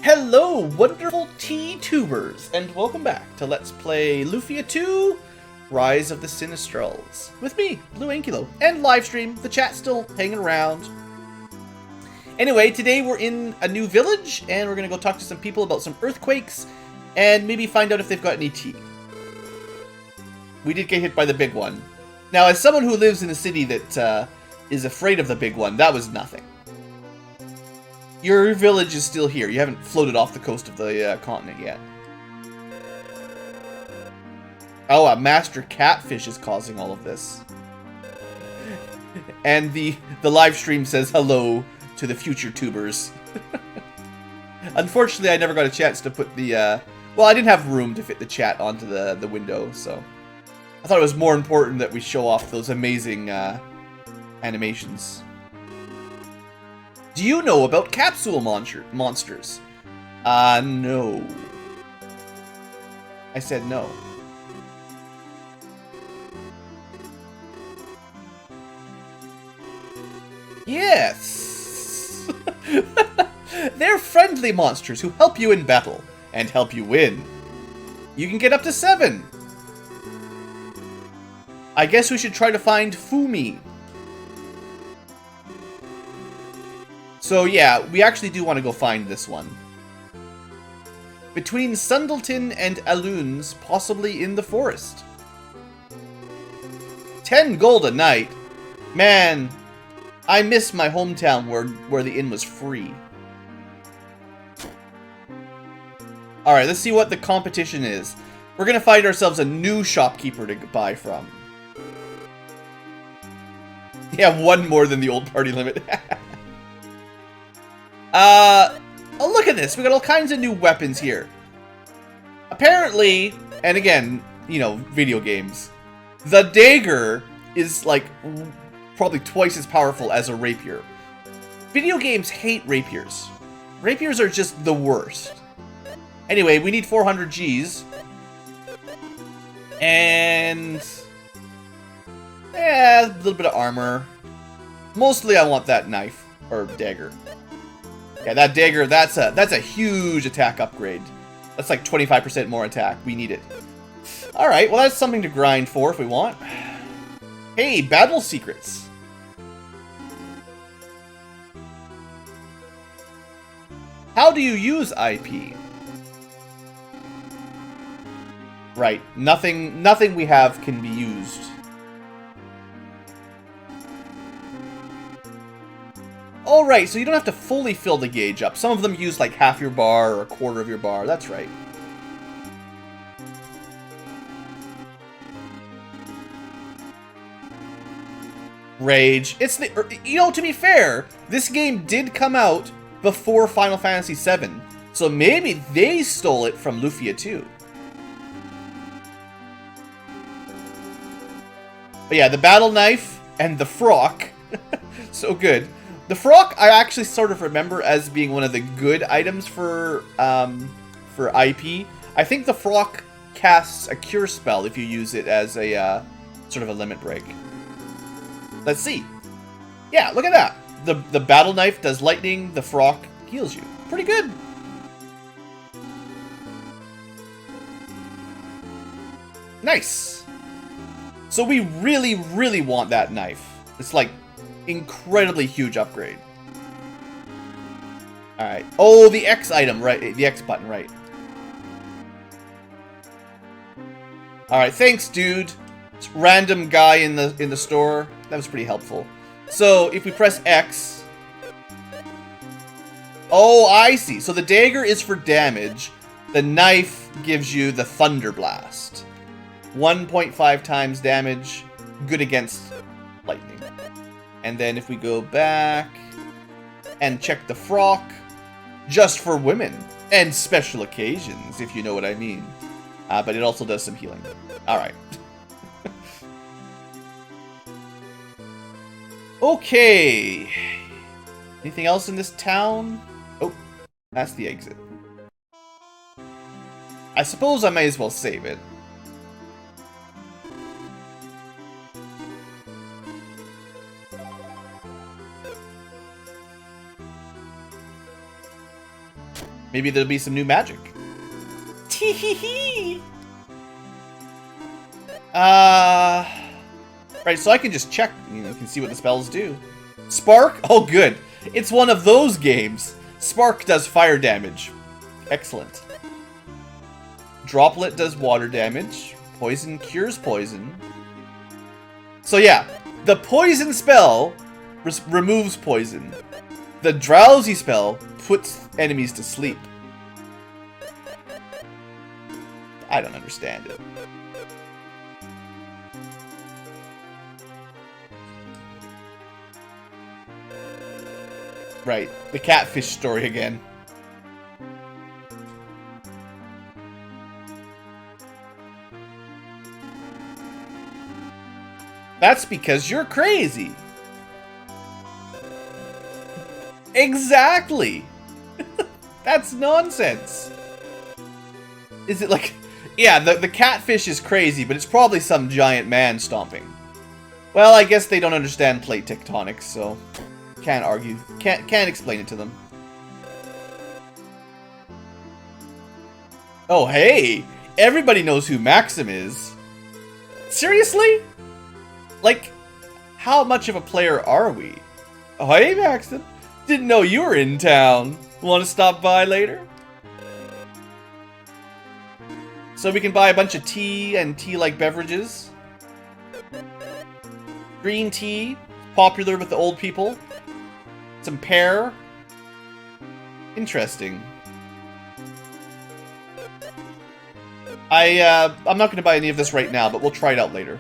Hello, wonderful T-tubers, and welcome back to Let's Play Lufia 2, Rise of the Sinistrals. With me, BlueAnkylo, and livestream, the chat's still hanging around. Anyway, today we're in a new village, and we're gonna go talk to some people about some earthquakes, and maybe find out if they've got any tea. We did get hit by the big one. Now, as someone who lives in a city that is afraid of the big one, that was nothing. Your village is still here. You haven't floated off the coast of the continent yet. Oh, a master catfish is causing all of this. And the live stream says hello to the future tubers. Unfortunately, I never got a chance to put the... well, I didn't have room to fit the chat onto the window, so... I thought it was more important that we show off those amazing animations. Do you know about capsule monsters? No. I said no. Yes! They're friendly monsters who help you in battle and help you win. You can get up to 7. I guess we should try to find Fumi. So yeah, we actually do want to go find this one. Between Sundleton and Aloons, possibly in the forest. 10 gold a night? Man, I miss my hometown where the inn was free. Alright, let's see what the competition is. We're gonna find ourselves a new shopkeeper to buy from. Yeah, one more than the old party limit. Oh, look at this. We got all kinds of new weapons here. Apparently, and again, you know, video games, the dagger is like probably twice as powerful as a rapier. Video games hate rapiers. Rapiers are just the worst. Anyway, we need 400 Gs. And yeah, a little bit of armor. Mostly I want that knife or dagger. Yeah, that dagger, that's a huge attack upgrade. That's like 25% more attack. We need it. Alright, well that's something to grind for if we want. Hey, battle secrets. How do you use IP? Right, nothing we have can be used. Oh, right, so you don't have to fully fill the gauge up. Some of them use like half your bar or a quarter of your bar. That's right. Rage. It's the... You know, to be fair, this game did come out before Final Fantasy VII. So maybe they stole it from Lufia too. But yeah, the battle knife and the frock. So good. The frock, I actually sort of remember as being one of the good items for IP. I think the frock casts a cure spell if you use it as a sort of a limit break. Let's see. Yeah, look at that. The battle knife does lightning. The frock heals you. Pretty good. Nice. So we really, really want that knife. It's like incredibly huge upgrade. Alright. Oh, the X item, right. The X button, right. Alright, thanks, dude. Random guy in the store. That was pretty helpful. So, if we press X... Oh, I see. So the dagger is for damage. The knife gives you the Thunder Blast. 1.5 times damage. Good against lightning. And then if we go back and check the frock, just for women and special occasions, if you know what I mean. But it also does some healing. Alright. Okay. Anything else in this town? Oh, that's the exit. I suppose I may as well save it. Maybe there'll be some new magic. Tee-hee-hee! Right, so I can just check, you can see what the spells do. Spark? Oh, good. It's one of those games. Spark does fire damage. Excellent. Droplet does water damage. Poison cures poison. So yeah, the poison spell removes poison. The drowsy spell puts enemies to sleep. I don't understand it. Right, the catfish story again. That's because you're crazy. Exactly. That's nonsense. Is it like... Yeah, the catfish is crazy, but it's probably some giant man stomping. Well, I guess they don't understand plate tectonics, so... Can't argue. Can't explain it to them. Oh, hey! Everybody knows who Maxim is. Seriously? Like, how much of a player are we? Oh, hey, Maxim. Didn't know you were in town. Want to stop by later? So we can buy a bunch of tea and tea-like beverages. Green tea, popular with the old people. Some pear. Interesting. I'm not going to buy any of this right now, but we'll try it out later.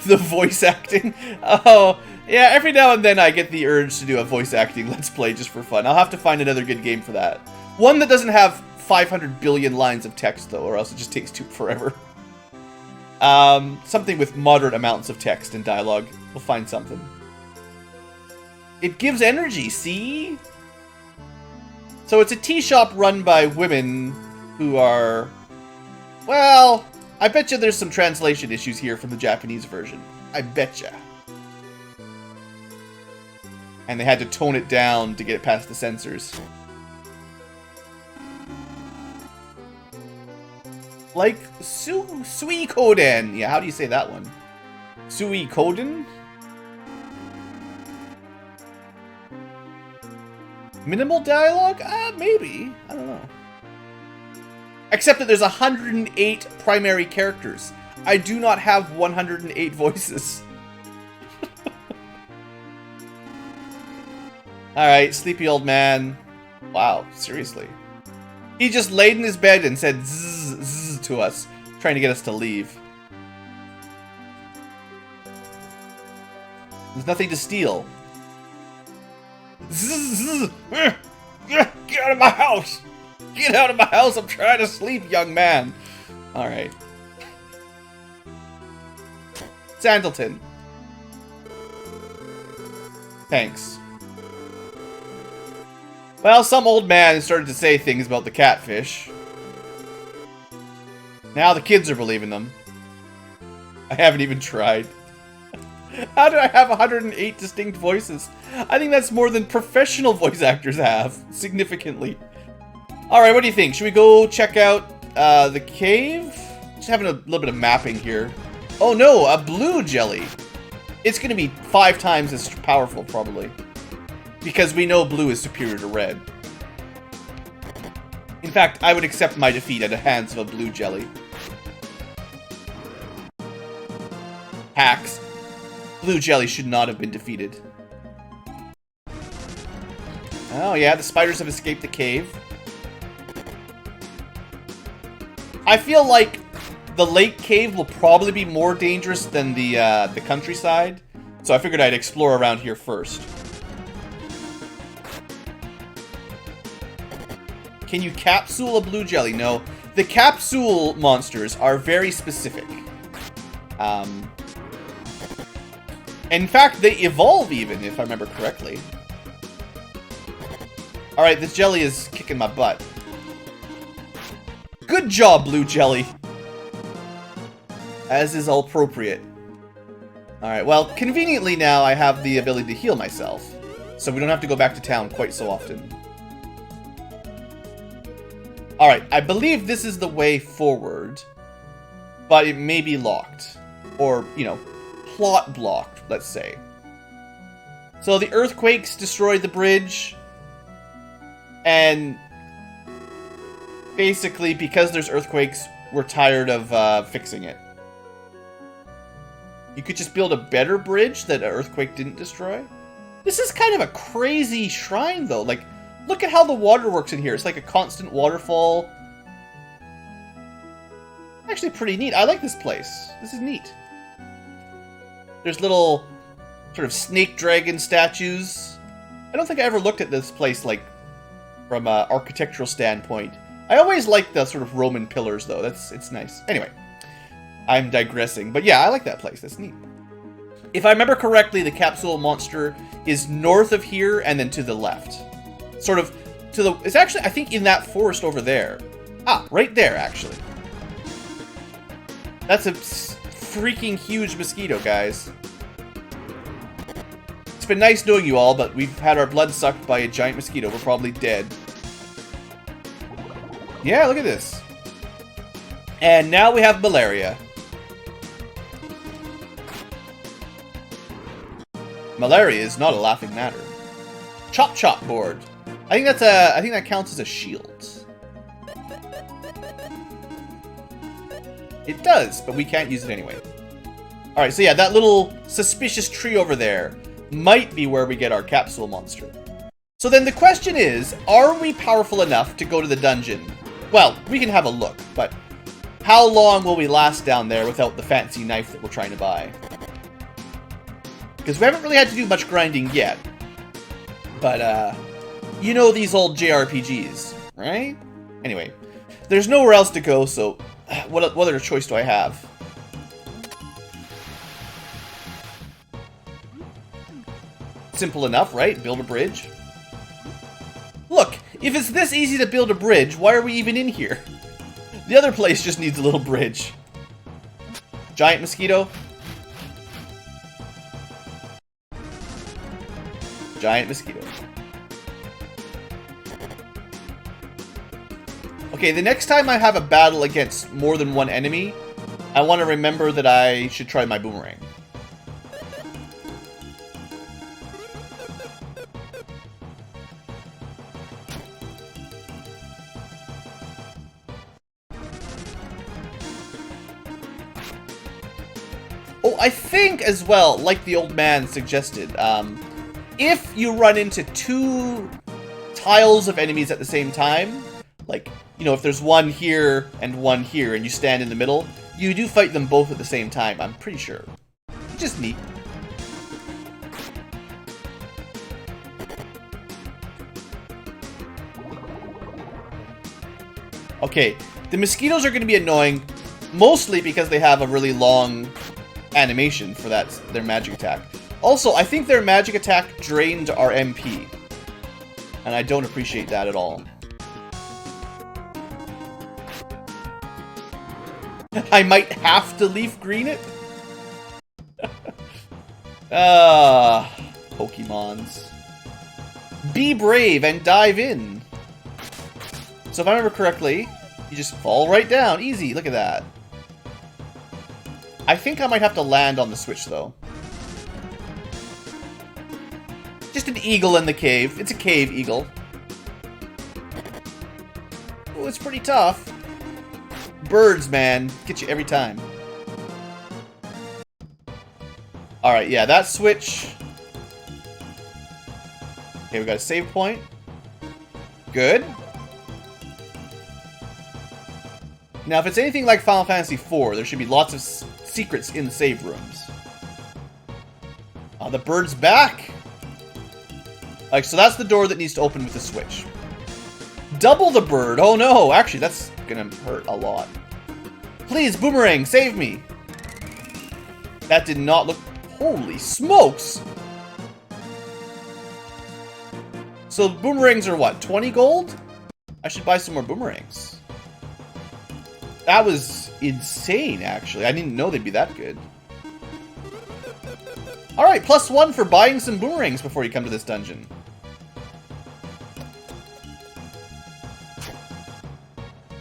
The voice acting? Oh, yeah, every now and then I get the urge to do a voice acting Let's Play just for fun. I'll have to find another good game for that. One that doesn't have 500 billion lines of text, though, or else it just takes forever. Something with moderate amounts of text and dialogue. We'll find something. It gives energy, see? So it's a tea shop run by women who are... Well, I bet you there's some translation issues here from the Japanese version. I betcha. And they had to tone it down to get it past the censors. Like Suikoden. Yeah, how do you say that one? Suikoden? Minimal dialogue? Maybe. I don't know. Except that there's 108 primary characters. I do not have 108 voices. Alright, sleepy old man. Wow, seriously. He just laid in his bed and said zzz, zzz to us, trying to get us to leave. There's nothing to steal. Zzz, zzz. Get out of my house! Get out of my house! I'm trying to sleep, young man! Alright. Sandleton. Thanks. Well, some old man started to say things about the catfish. Now the kids are believing them. I haven't even tried. How do I have 108 distinct voices? I think that's more than professional voice actors have, significantly. Alright, what do you think? Should we go check out the cave? Just having a little bit of mapping here. Oh no, a blue jelly. It's going to be 5 times as powerful, probably. Because we know blue is superior to red. In fact, I would accept my defeat at the hands of a blue jelly. Hacks. Blue jelly should not have been defeated. Oh yeah, the spiders have escaped the cave. I feel like the lake cave will probably be more dangerous than the countryside. So I figured I'd explore around here first. Can you capsule a blue jelly? No. The capsule monsters are very specific. In fact, they evolve even, if I remember correctly. Alright, this jelly is kicking my butt. Good job, blue jelly! As is appropriate. Alright, well, conveniently now I have the ability to heal myself. So we don't have to go back to town quite so often. Alright, I believe this is the way forward. But it may be locked. Or, you know, plot blocked, let's say. So the earthquakes destroyed the bridge. And basically, because there's earthquakes, we're tired of fixing it. You could just build a better bridge that an earthquake didn't destroy. This is kind of a crazy shrine, though. Like, look at how the water works in here. It's like a constant waterfall. Actually pretty neat. I like this place. This is neat. There's little sort of snake dragon statues. I don't think I ever looked at this place, like, from an architectural standpoint. I always like the sort of Roman pillars, though. It's nice. Anyway. I'm digressing. But yeah, I like that place. That's neat. If I remember correctly, the capsule monster is north of here and then to the left. Sort of to the... It's actually, I think, in that forest over there. Ah, right there, actually. That's a freaking huge mosquito, guys. It's been nice knowing you all, but we've had our blood sucked by a giant mosquito. We're probably dead. Yeah, look at this. And now we have malaria. Malaria is not a laughing matter. Chop chop board. I think that counts as a shield. It does, but we can't use it anyway. Alright, so yeah, that little suspicious tree over there might be where we get our capsule monster. So then the question is, are we powerful enough to go to the dungeon? Well, we can have a look, but how long will we last down there without the fancy knife that we're trying to buy? Because we haven't really had to do much grinding yet. But, you know these old JRPGs, right? Anyway, there's nowhere else to go, so what other choice do I have? Simple enough, right? Build a bridge. Look, if it's this easy to build a bridge, why are we even in here? The other place just needs a little bridge. Giant mosquito. Giant mosquito. Okay, the next time I have a battle against more than one enemy, I want to remember that I should try my boomerang. Oh, I think as well, like the old man suggested, if you run into two tiles of enemies at the same time, like, you know, if there's one here and you stand in the middle, you do fight them both at the same time, I'm pretty sure. Just neat. Okay, the mosquitoes are going to be annoying, mostly because they have a really long animation for their magic attack. Also, I think their magic attack drained our MP. And I don't appreciate that at all. I might have to leaf green it? Pokemons. Be brave and dive in. So if I remember correctly, you just fall right down. Easy, look at that. I think I might have to land on the switch, though. Just an eagle in the cave. It's a cave eagle. Oh, it's pretty tough. Birds, man. Get you every time. Alright, yeah, that switch. Okay, we got a save point. Good. Now, if it's anything like Final Fantasy IV, there should be lots of secrets in the save rooms. The bird's back. Like, so that's the door that needs to open with the switch. Double the bird. Oh no, actually, that's gonna hurt a lot. Please, boomerang, save me. That did not look... Holy smokes! So boomerangs are what, 20 gold? I should buy some more boomerangs. That was insane, actually. I didn't know they'd be that good. Alright, +1 for buying some boomerangs before you come to this dungeon.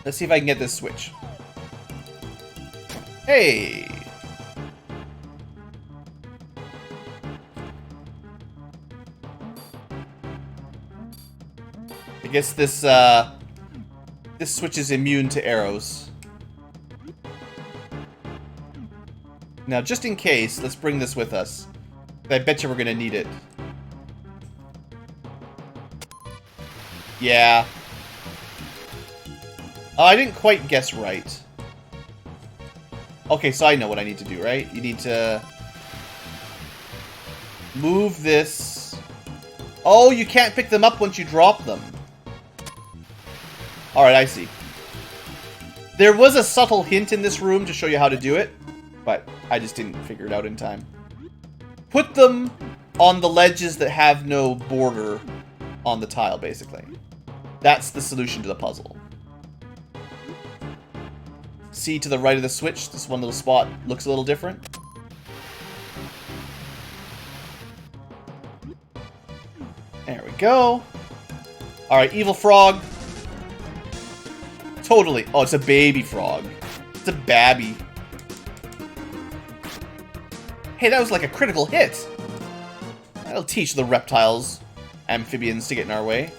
Let's see if I can get this switch. Hey! I guess this switch is immune to arrows. Now, just in case, let's bring this with us. I bet you we're gonna need it. Yeah. Oh, I didn't quite guess right. Okay, so I know what I need to do, right? You need to move this. Oh, you can't pick them up once you drop them. Alright, I see. There was a subtle hint in this room to show you how to do it, but I just didn't figure it out in time. Put them on the ledges that have no border on the tile, basically. That's the solution to the puzzle. See to the right of the switch, this one little spot looks a little different. There we go. Alright, evil frog. Totally. Oh, it's a baby frog. It's a babby. Hey, that was like a critical hit. That'll teach the reptiles, amphibians to get in our way.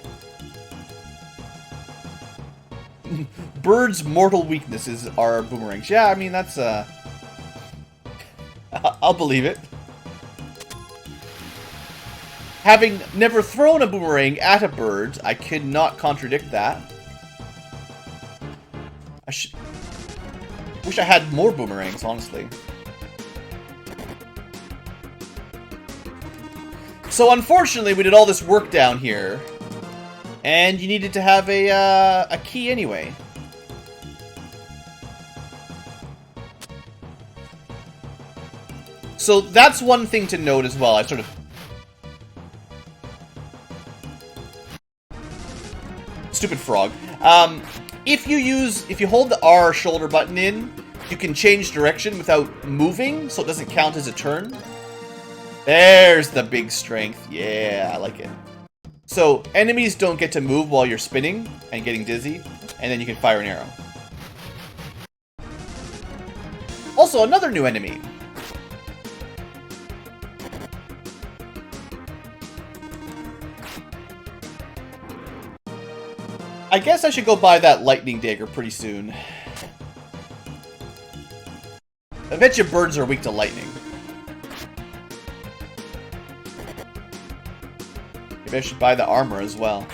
Birds' mortal weaknesses are boomerangs. Yeah, I mean, that's, I'll believe it. Having never thrown a boomerang at a bird, I could not contradict that. Wish I had more boomerangs, honestly. So, unfortunately, we did all this work down here. And you needed to have a key anyway. So that's one thing to note as well. I sort of... Stupid frog. If you hold the R shoulder button in, you can change direction without moving, so it doesn't count as a turn. There's the big strength. Yeah, I like it. So, enemies don't get to move while you're spinning and getting dizzy, and then you can fire an arrow. Also, another new enemy. I guess I should go buy that lightning dagger pretty soon. I bet you birds are weak to lightning. Maybe I should buy the armor as well.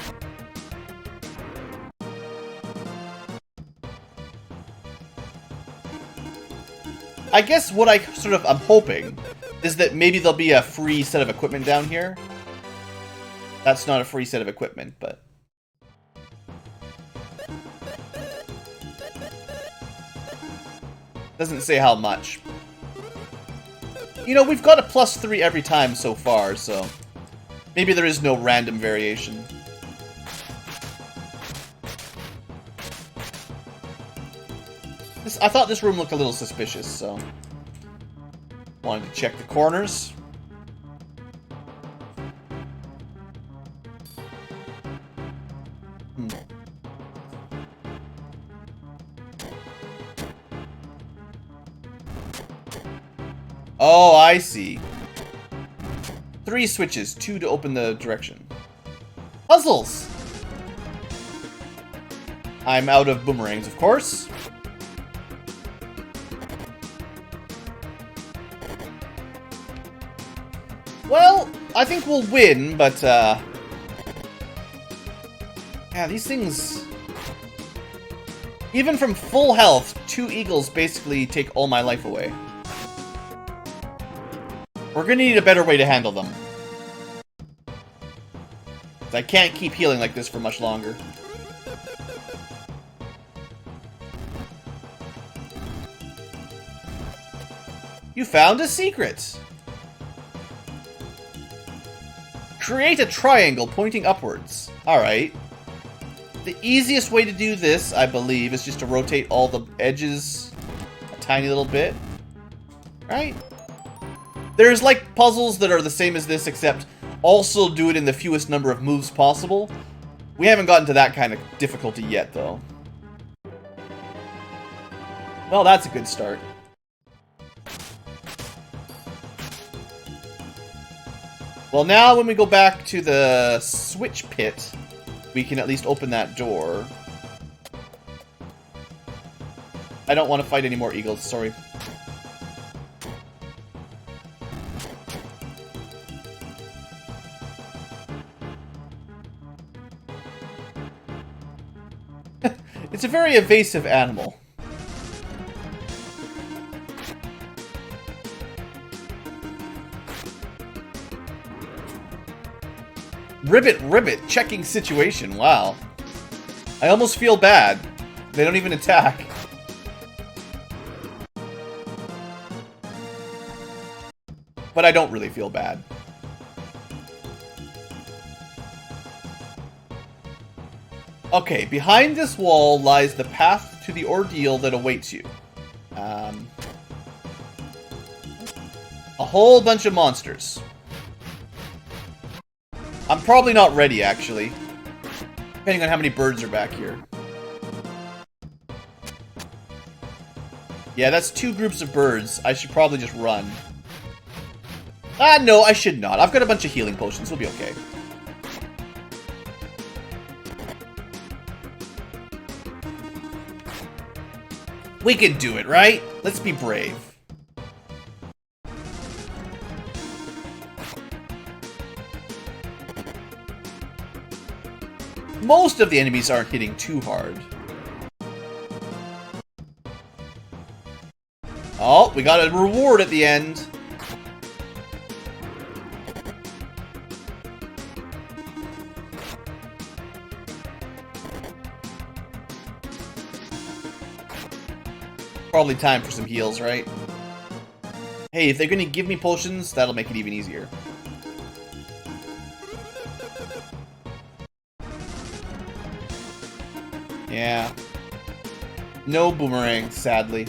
I guess what I'm hoping is that maybe there'll be a free set of equipment down here. That's not a free set of equipment, but... Doesn't say how much. You know, we've got a +3 every time so far, so... Maybe there is no random variation. I thought this room looked a little suspicious, so... Wanted to check the corners. Oh, I see. 3 switches, 2 to open the direction. Puzzles! I'm out of boomerangs, of course. Well, I think we'll win, but, yeah, these things... Even from full health, 2 eagles basically take all my life away. We're gonna need a better way to handle them. I can't keep healing like this for much longer. You found a secret! Create a triangle pointing upwards. Alright. The easiest way to do this, I believe, is just to rotate all the edges a tiny little bit. Right? There's like puzzles that are the same as this, except also do it in the fewest number of moves possible. We haven't gotten to that kind of difficulty yet, though. Well, that's a good start. Well, now when we go back to the switch pit, we can at least open that door. I don't want to fight any more eagles, sorry. It's a very evasive animal. Ribbit, checking situation, wow. I almost feel bad. They don't even attack. But I don't really feel bad. Okay, behind this wall lies the path to the ordeal that awaits you. A whole bunch of monsters. I'm probably not ready, actually. Depending on how many birds are back here. Yeah, that's 2 groups of birds. I should probably just run. Ah, no, I should not. I've got a bunch of healing potions. We'll be okay. We can do it, right? Let's be brave. Most of the enemies aren't hitting too hard. Oh, we got a reward at the end. Probably time for some heals, right? Hey, if they're gonna give me potions, that'll make it even easier. Yeah. No boomerang, sadly.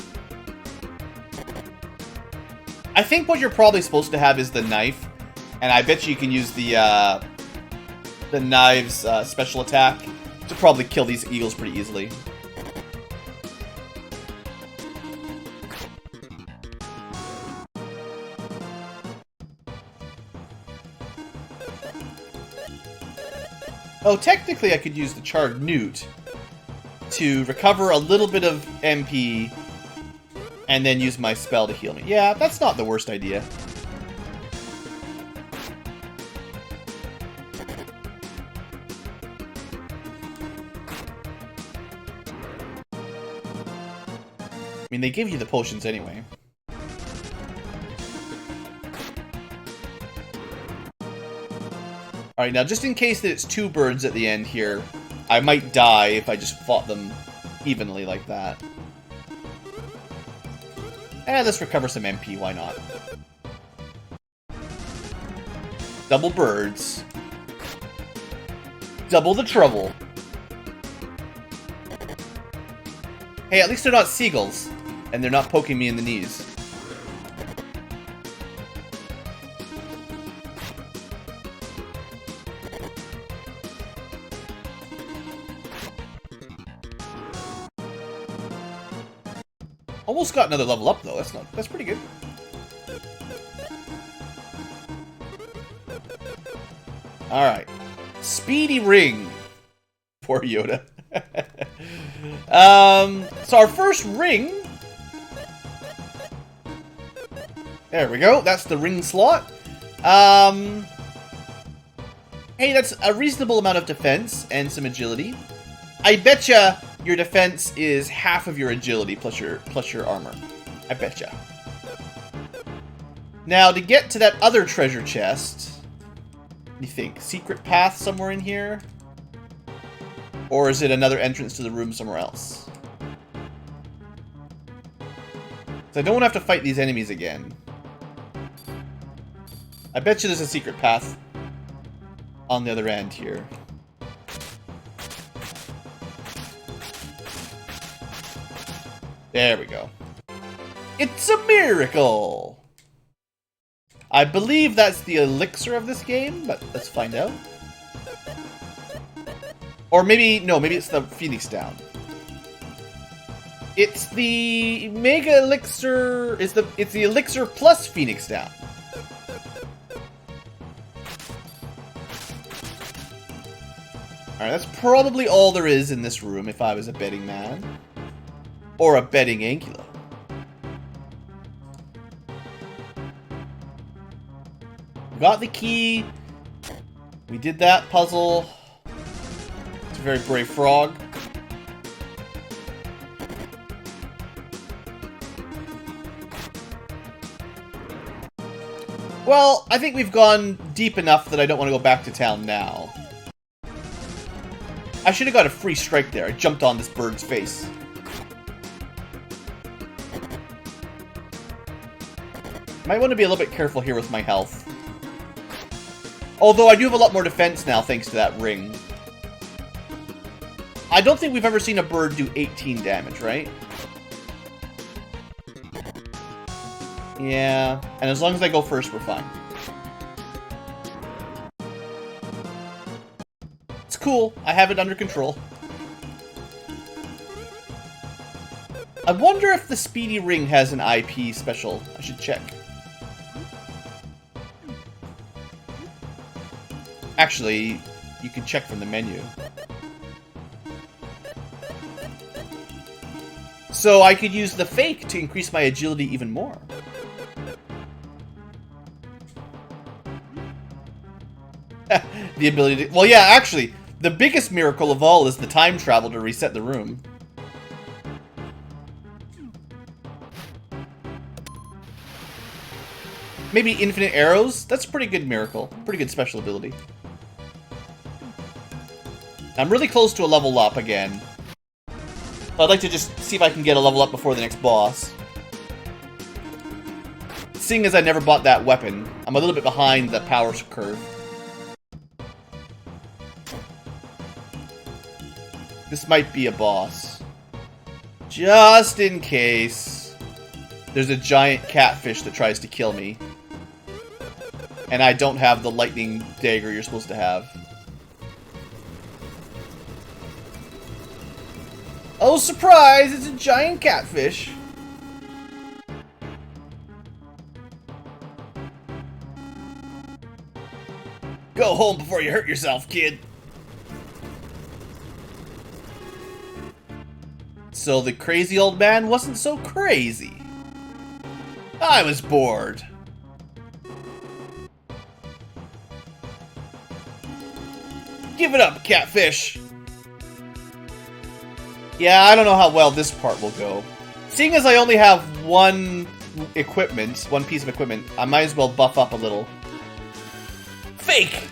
I think what you're probably supposed to have is the knife, and I bet you can use the knive's special attack to probably kill these eagles pretty easily. Oh, technically I could use the charred newt to recover a little bit of MP and then use my spell to heal me. Yeah, that's not the worst idea. I mean, they give you the potions anyway. Alright, now just in case that it's 2 birds at the end here, I might die if I just fought them evenly like that. And let's recover some MP, why not? Double birds. Double the trouble. Hey, at least they're not seagulls, and they're not poking me in the knees. Almost got another level up though. That's pretty good. All right, speedy ring. Poor Yoda. So our first ring. There we go. That's the ring slot. Hey, that's a reasonable amount of defense and some agility. I betcha your defense is half of your agility plus your armor. I betcha. Now, to get to that other treasure chest, what do you think? Secret path somewhere in here? Or is it another entrance to the room somewhere else? So I don't want to have to fight these enemies again. I bet you there's a secret path on the other end here. There we go. It's a miracle! I believe that's the elixir of this game, but let's find out. Or maybe, no, maybe it's the Phoenix Down. It's the Mega Elixir, it's the Elixir plus Phoenix Down. Alright, that's probably all there is in this room if I was a betting man. Or a betting Ankylo. Got the key. We did that puzzle. It's a very brave frog. Well, I think we've gone deep enough that I don't want to go back to town now. I should have got a free strike there. I jumped on this bird's face. Might want to be a little bit careful here with my health. Although I do have a lot more defense now thanks to that ring. I don't think we've ever seen a bird do 18 damage, right? Yeah, and as long as I go first, we're fine. It's cool. I have it under control. I wonder if the Speedy Ring has an IP special. I should check. Actually, you can check from the menu. So I could use the fake to increase my agility even more. The ability to... Well, yeah, actually, the biggest miracle of all is the time travel to reset the room. Maybe infinite arrows? That's a pretty good miracle. Pretty good special ability. I'm really close to a level up again. I'd like to just see if I can get a level up before the next boss. Seeing as I never bought that weapon, I'm a little bit behind the power curve. This might be a boss. Just in case. There's a giant catfish that tries to kill me. And I don't have the lightning dagger you're supposed to have. Oh, surprise! It's a giant catfish. Go home before you hurt yourself, kid. So the crazy old man wasn't so crazy. I was bored. Give it up, catfish. Yeah, I don't know how well this part will go. Seeing as I only have one piece of equipment, I might as well buff up a little. Fake!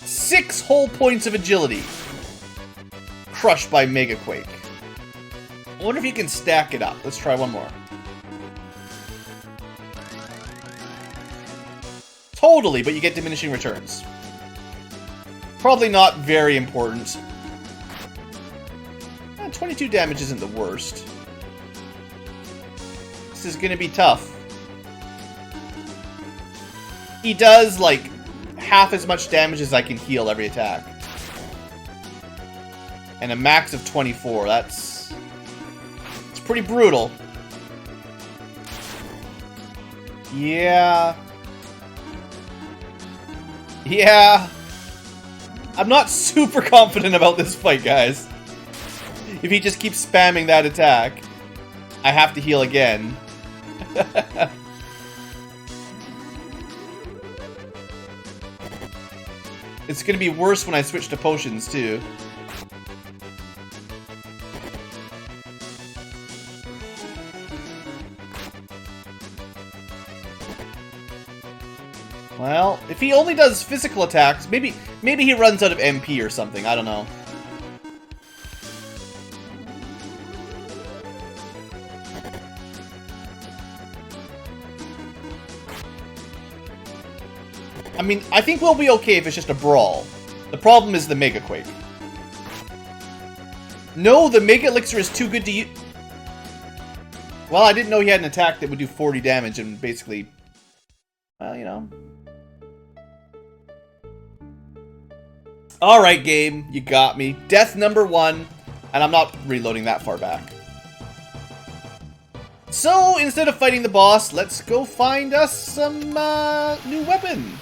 6 whole points of agility. Crushed by Mega Quake. I wonder if you can stack it up. Let's try one more. Totally, but you get diminishing returns. Probably not very important. 22 damage isn't the worst. This is gonna be tough. He does, like, half as much damage as I can heal every attack. And a max of 24, it's pretty brutal. Yeah. Yeah. I'm not super confident about this fight, guys. If he just keeps spamming that attack, I have to heal again. It's gonna be worse when I switch to potions, too. Well, if he only does physical attacks, maybe he runs out of MP or something, I don't know. I mean, I think we'll be okay if it's just a brawl. The problem is the Mega Quake. No, the Mega Elixir is too good to use. Well, I didn't know he had an attack that would do 40 damage and basically... Well, you know. Alright, game. You got me. Death number 1. And I'm not reloading that far back. So, instead of fighting the boss, let's go find us some new weapon.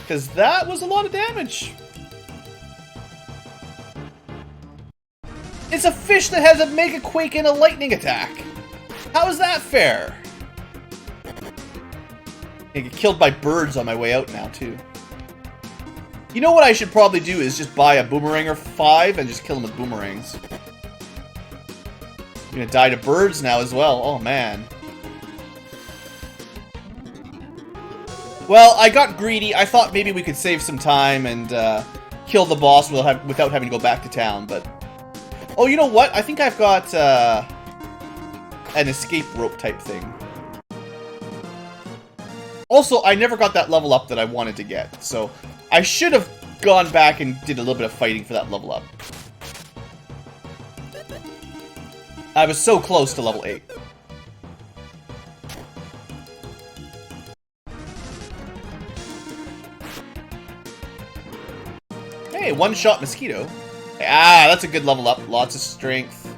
Because that was a lot of damage. It's a fish that has a Mega Quake and a lightning attack. How is that fair? I get killed by birds on my way out now, too. You know what I should probably do is just buy a Boomeranger 5 and just kill them with boomerangs. I'm gonna die to birds now as well. Oh, man. Well, I got greedy. I thought maybe we could save some time and kill the boss without having to go back to town, but... Oh, you know what? I think I've got an escape rope type thing. Also, I never got that level up that I wanted to get, so I should have gone back and did a little bit of fighting for that level up. I was so close to level 8. Hey, one-shot mosquito. Ah, that's a good level up. Lots of strength.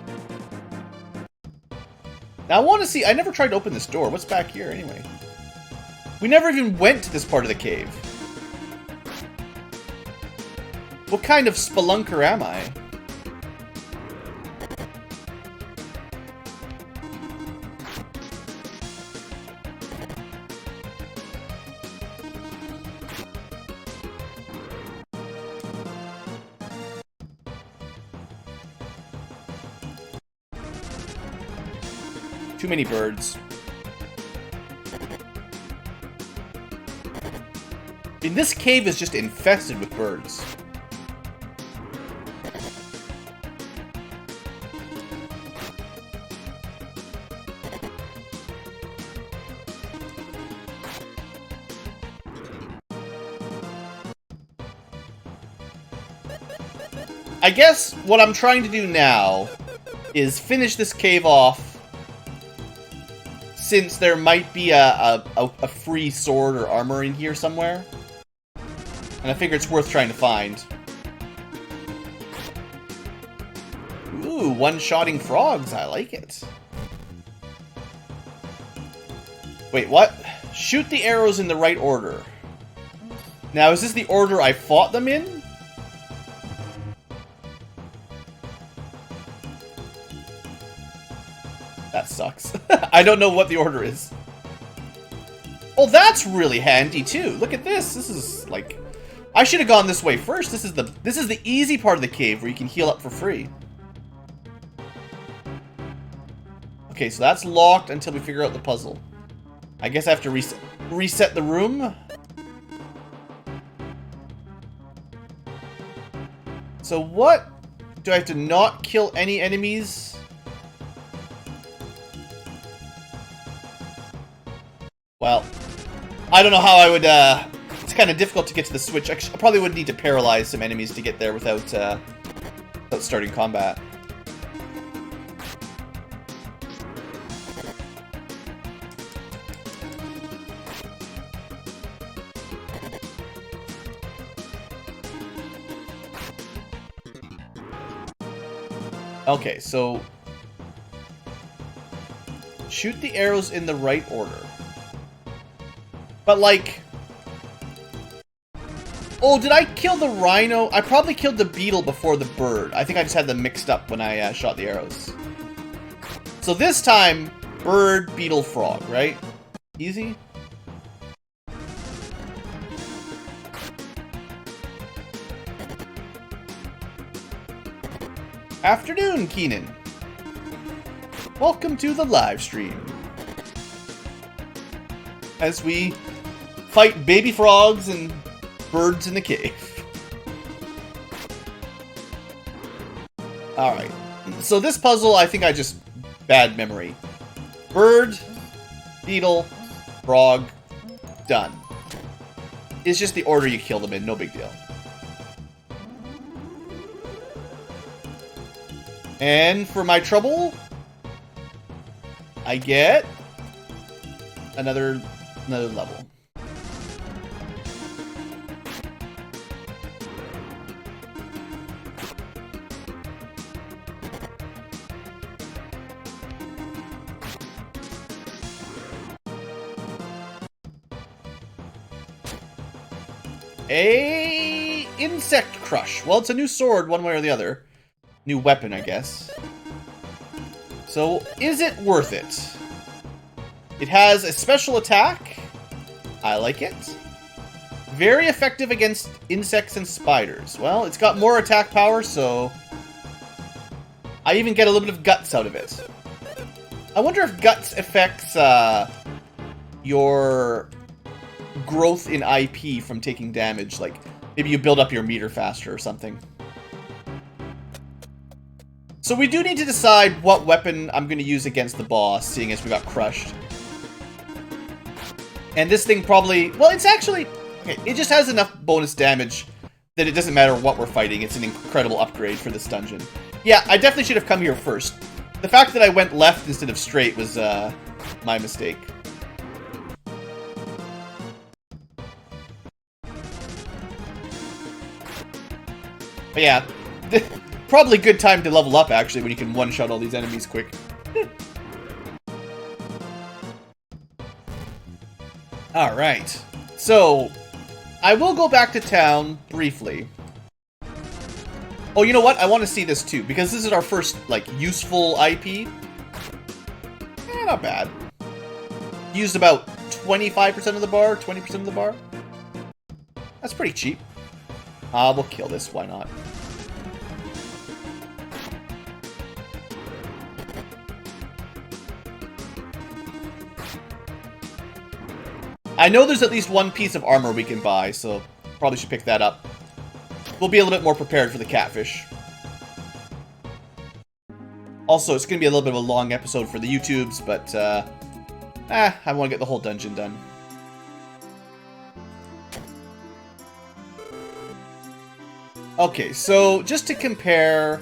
Now I want to see... I never tried to open this door. What's back here anyway? We never even went to this part of the cave. What kind of spelunker am I? Too many birds. And this cave is just infested with birds. I guess what I'm trying to do now is finish this cave off, since there might be a free sword or armor in here somewhere. And I figure it's worth trying to find. Ooh, one-shotting frogs. I like it. Wait, what? Shoot the arrows in the right order. Now, is this the order I fought them in? That sucks. I don't know what the order is. Oh, that's really handy too. Look at this. This is like... I should have gone this way first. This is the easy part of the cave where you can heal up for free. Okay, so that's locked until we figure out the puzzle. I guess I have to reset the room. So what? Do I have to not kill any enemies? Well, I don't know how I would, it's kind of difficult to get to the switch. I probably would need to paralyze some enemies to get there without starting combat. Okay, so... shoot the arrows in the right order. But, like... oh, did I kill the rhino? I probably killed the beetle before the bird. I think I just had them mixed up when I shot the arrows. So this time, bird, beetle, frog, right? Easy? Afternoon, Keenan. Welcome to the live stream. As we fight baby frogs and birds in the cave. Alright. So this puzzle, I think I just... bad memory. Bird, beetle, frog, done. It's just the order you kill them in, no big deal. And for my trouble... I get another level. A insect crush. Well, it's a new sword, one way or the other. New weapon, I guess. So, is it worth it? It has a special attack. I like it. Very effective against insects and spiders. Well, it's got more attack power, so I even get a little bit of guts out of it. I wonder if guts affects your growth in IP from taking damage. Like, maybe you build up your meter faster or something. So we do need to decide what weapon I'm going to use against the boss, seeing as we got crushed. And this thing probably... Well, it's actually... Okay, it just has enough bonus damage that it doesn't matter what we're fighting. It's an incredible upgrade for this dungeon. Yeah, I definitely should have come here first. The fact that I went left instead of straight was my mistake. But yeah, probably a good time to level up, actually, when you can one-shot all these enemies quick. Alright, so I will go back to town briefly. Oh, you know what? I want to see this too, because this is our first, like, useful IP. Not bad. Used about 25% of the bar, 20% of the bar. That's pretty cheap. We'll kill this, why not? I know there's at least one piece of armor we can buy, so probably should pick that up. We'll be a little bit more prepared for the catfish. Also, it's going to be a little bit of a long episode for the YouTubes, but I want to get the whole dungeon done. Okay, so just to compare,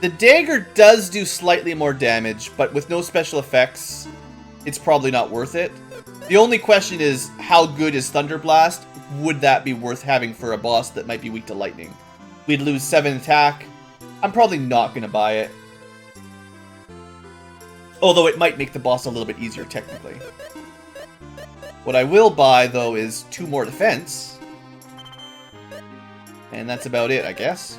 the dagger does do slightly more damage, but with no special effects, it's probably not worth it. The only question is, how good is Thunder Blast? Would that be worth having for a boss that might be weak to lightning? We'd lose 7 attack. I'm probably not going to buy it. Although it might make the boss a little bit easier technically. What I will buy, though, is 2 more defense. And that's about it, I guess.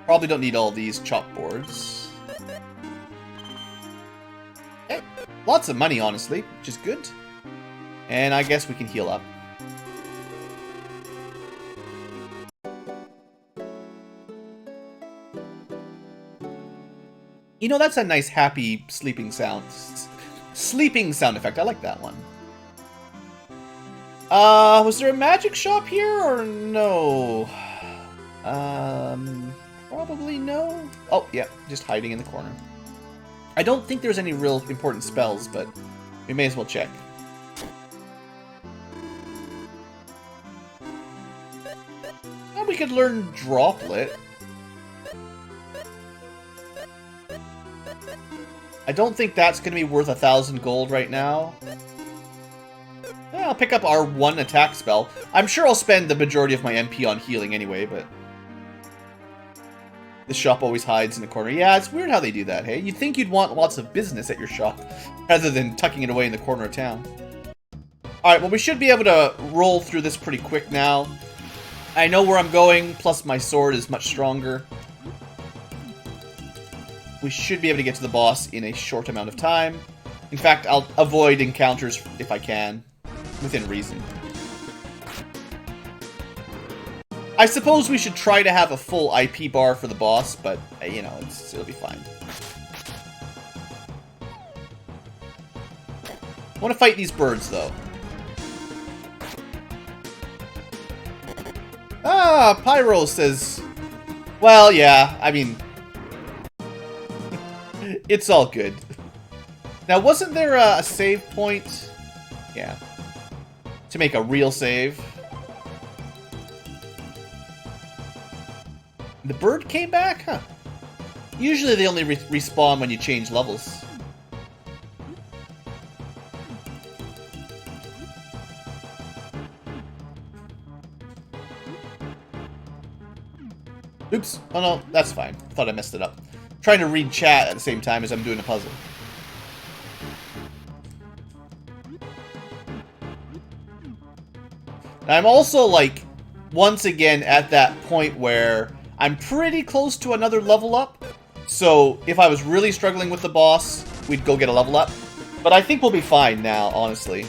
Probably don't need all these chopboards. Okay. Lots of money, honestly, which is good. And I guess we can heal up. You know, that's a nice, happy sleeping sound. Sleeping sound effect. I like that one. Was there a magic shop here or no? Probably no. Oh, yeah, just hiding in the corner. I don't think there's any real important spells, but we may as well check. Well, we could learn Droplet. I don't think that's going to be worth 1,000 gold right now. Yeah, I'll pick up our 1 attack spell. I'm sure I'll spend the majority of my MP on healing anyway, but... The shop always hides in the corner. Yeah, it's weird how they do that, hey? You'd think you'd want lots of business at your shop, rather than tucking it away in the corner of town. Alright, well, we should be able to roll through this pretty quick now. I know where I'm going, plus my sword is much stronger. We should be able to get to the boss in a short amount of time. In fact, I'll avoid encounters if I can, within reason. I suppose we should try to have a full IP bar for the boss, but, you know, it'll be fine. I want to fight these birds, though. Ah, Pyro says... Well, yeah, I mean... It's all good. Now, wasn't there a save point? Yeah. To make a real save. The bird came back? Huh. Usually they only respawn when you change levels. Oops. Oh no, that's fine. I thought I messed it up. I'm trying to read chat at the same time as I'm doing a puzzle. And I'm also, like, once again at that point where I'm pretty close to another level up. So if I was really struggling with the boss, we'd go get a level up. But I think we'll be fine now, honestly.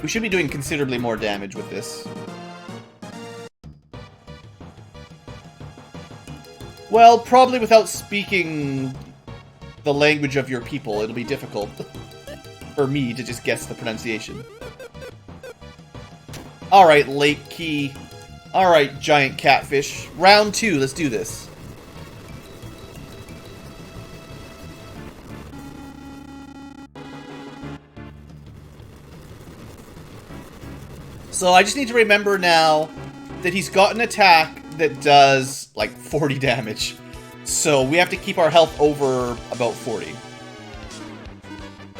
We should be doing considerably more damage with this. Well, probably without speaking the language of your people, it'll be difficult for me to just guess the pronunciation. Alright, Lake Key. Alright, giant catfish. Round 2, let's do this. So I just need to remember now that he's got an attack that does like 40 damage. So we have to keep our health over about 40.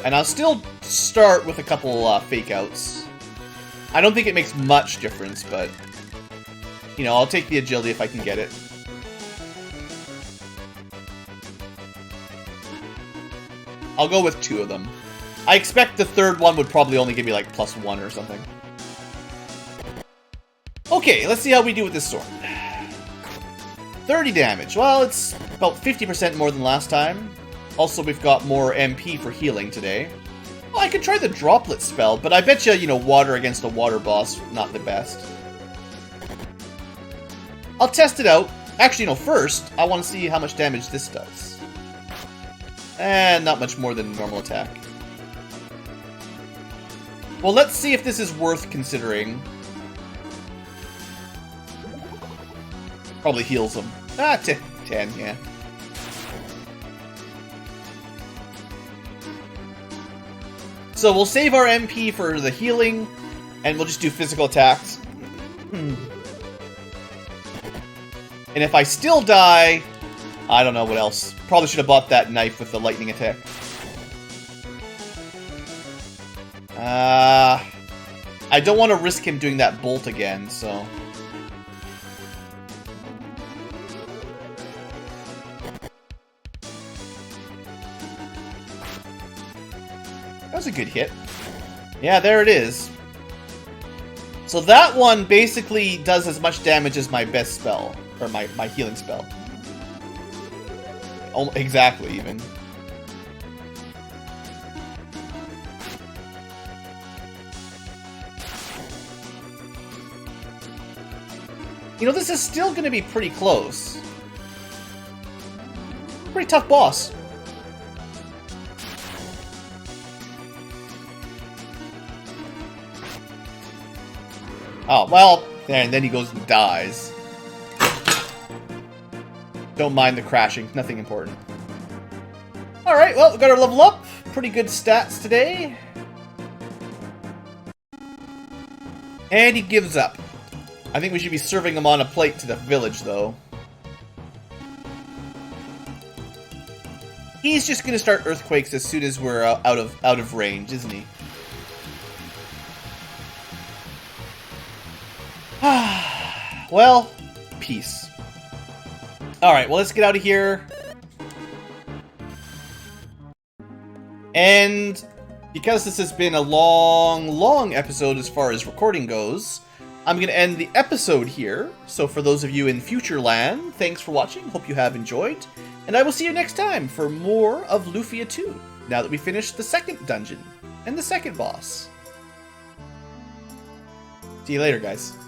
And I'll still start with a couple fake outs. I don't think it makes much difference, but you know, I'll take the agility if I can get it. I'll go with 2 of them. I expect the third one would probably only give me like +1 or something. Okay, let's see how we do with this sword. 30 damage. Well, it's about 50% more than last time. Also, we've got more MP for healing today. Well, I could try the droplet spell, but I bet you know, water against a water boss, not the best. I'll test it out. Actually, no, first, I want to see how much damage this does. And not much more than normal attack. Well, let's see if this is worth considering. Probably heals him. Ah, 10, yeah. So we'll save our MP for the healing, and we'll just do physical attacks. And if I still die, I don't know what else. Probably should have bought that knife with the lightning attack. I don't want to risk him doing that bolt again, so... That was a good hit. Yeah, there it is. So that one basically does as much damage as my best spell. Or my healing spell. Oh, exactly, even. You know, this is still going to be pretty close. Pretty tough boss. Oh, well, and then he goes and dies. Don't mind the crashing, nothing important. Alright, well, we got our level up. Pretty good stats today. And he gives up. I think we should be serving him on a plate to the village, though. He's just gonna start earthquakes as soon as we're out of range, isn't he? Well, peace. Alright, well, let's get out of here. And because this has been a long episode as far as recording goes, I'm going to end the episode here. So for those of you in Future Land, thanks for watching. Hope you have enjoyed. And I will see you next time for more of Lufia 2, now that we finished the second dungeon and the second boss. See you later, guys.